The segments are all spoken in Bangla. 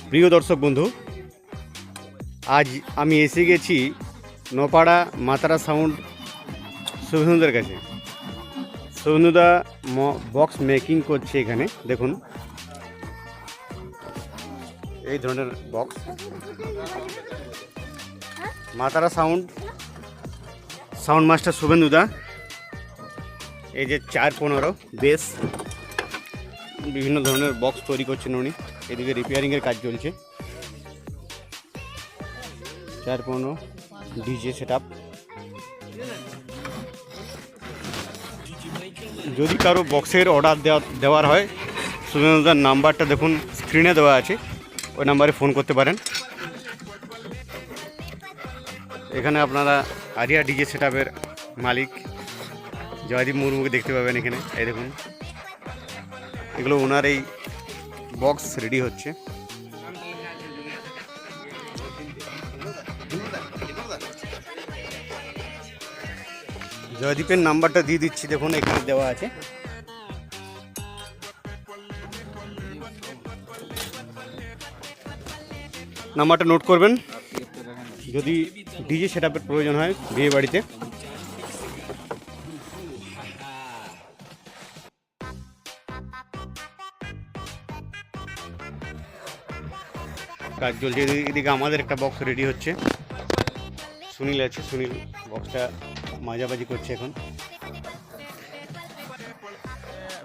প্রিয় দর্শক বন্ধু, আজ আমি এসে গেছি নপাড়া মাতারা সাউন্ড শুভেন্দুদের কাছে। শুভেন্দুদা বক্স মেকিং করছে এখানে। দেখুন এই ধরনের বক্স, মাতারা সাউন্ড মাস্টার শুভেন্দুদা। এই যে 415 বেস, বিভিন্ন ধরনের বক্স তৈরি করছেন উনি। এদিকে রিপেয়ারিংয়ের কাজ চলছে। 415 ডিজে সেটআপ। যদি কারো বক্সের অর্ডার দেওয়ার হয়, শুভেন্দুদার নাম্বারটা দেখুন স্ক্রিনে দেওয়া আছে, ওই নাম্বারে ফোন করতে পারেন। এখানে আপনারা আরিয়া ডিজে সেটআপের মালিক জয়দীপ মুর্মুকে দেখতে পাবেন এখানে। এই দেখুন, এগুলো ওনার এই বক্স রেডি হচ্ছে। জয়দীপের নাম্বারটা দিয়ে দিচ্ছি, দেখুন এখানে দেওয়া আছে। নাম্বারটা নোট করবেন যদি ডিজে সেটআপের প্রয়োজন হয় বিয়ে বাড়িতে। কাজ চলছে। এদিকে আমাদের একটা বক্স রেডি হচ্ছে। সুনীল আছে, সুনীল বক্সটা মাঝামাঝি করছে এখন।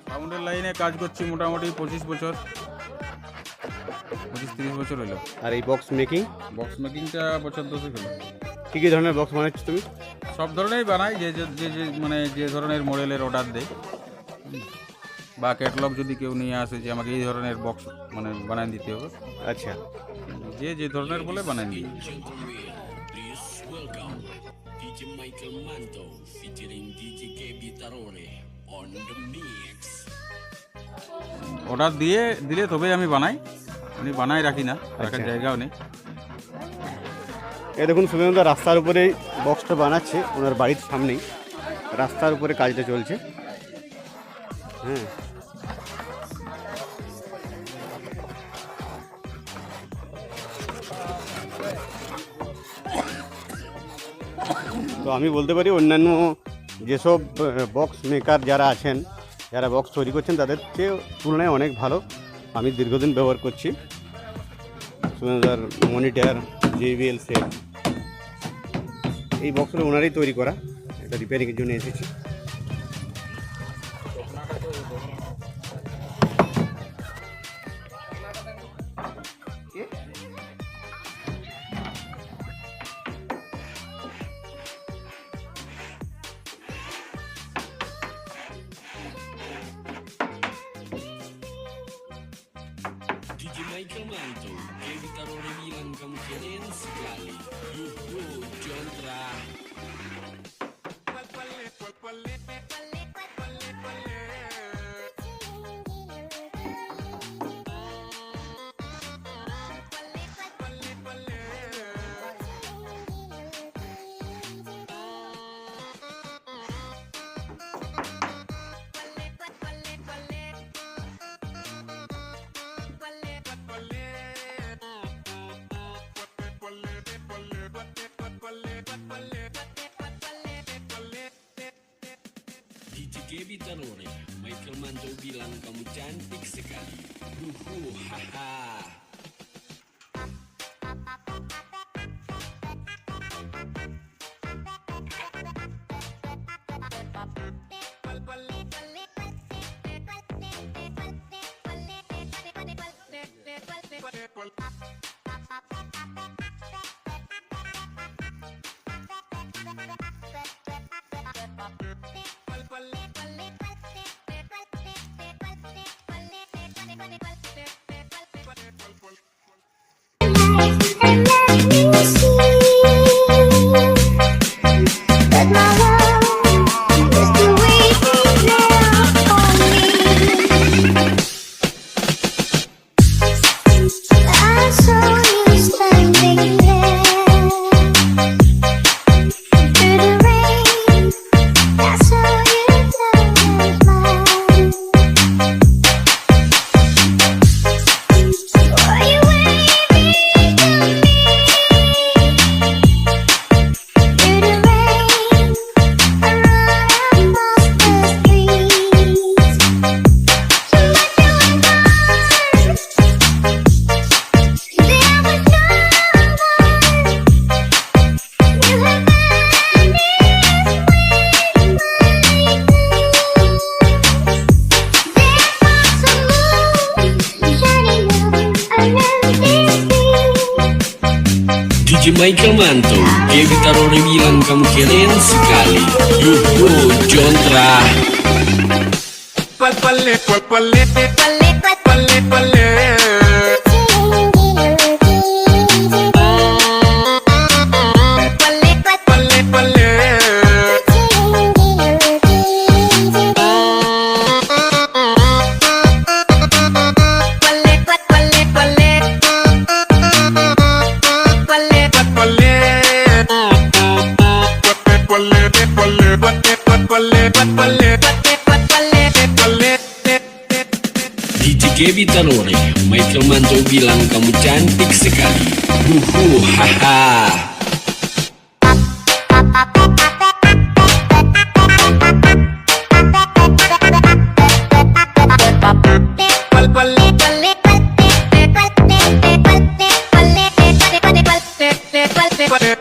সাউন্ডের লাইনে কাজ করছি মোটামুটি 25 বছর, 25-30 বছর হলো। আর এই বক্স মেকিংটা বছর 10 হলো। কী কী ধরনের বক্স বানাচ্ছ তুমি? সব ধরনেরই বানাই, যে মানে যে ধরনের মডেলের অর্ডার দেয় বা ক্যাটালগ যদি কেউ নিয়ে আসে যে আমাকে এই ধরনের বক্স মানে বানিয়ে দিতে হবে, আচ্ছা, যে ধরনের বলে বানিয়ে দিই। অর্ডার দিলে তবে আমি বানাই, আমি বানাই রাখি না, রাখার জায়গাও নেই। এই দেখুন শুভেন্দুদা রাস্তার উপরে বক্সটা বানাচ্ছে, ওনার বাড়ির সামনেই রাস্তার উপরে কাজটা চলছে। হ্যাঁ, তো আমি বলতে পারি অন্যান্য যেসব বক্স মেকার যারা আছেন, যারা বক্স তৈরি করছেন, তাদের চেয়ে তুলনায় অনেক ভালো। আমি দীর্ঘদিন ব্যবহার করছি শুভেন্দুদার মনিটর, JBL সেট। এই বক্সগুলো ওনারই তৈরি করা, এটা রিপেয়ারিংয়ের জন্য এসেছি। Michael Manto, che Vitarone bilang kamu keren sekali. Contra. DJ Vitarone, Michael Manto bilang kamu cantik sekali. Haha. Michael Manto, Gaby Tarore bilang kamu keren sekali. Yuhu, Jontra. DJ Gaby Tarore, Michael Manto bilang kamu cantik sekali. Yuhu, haha.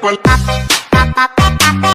Well,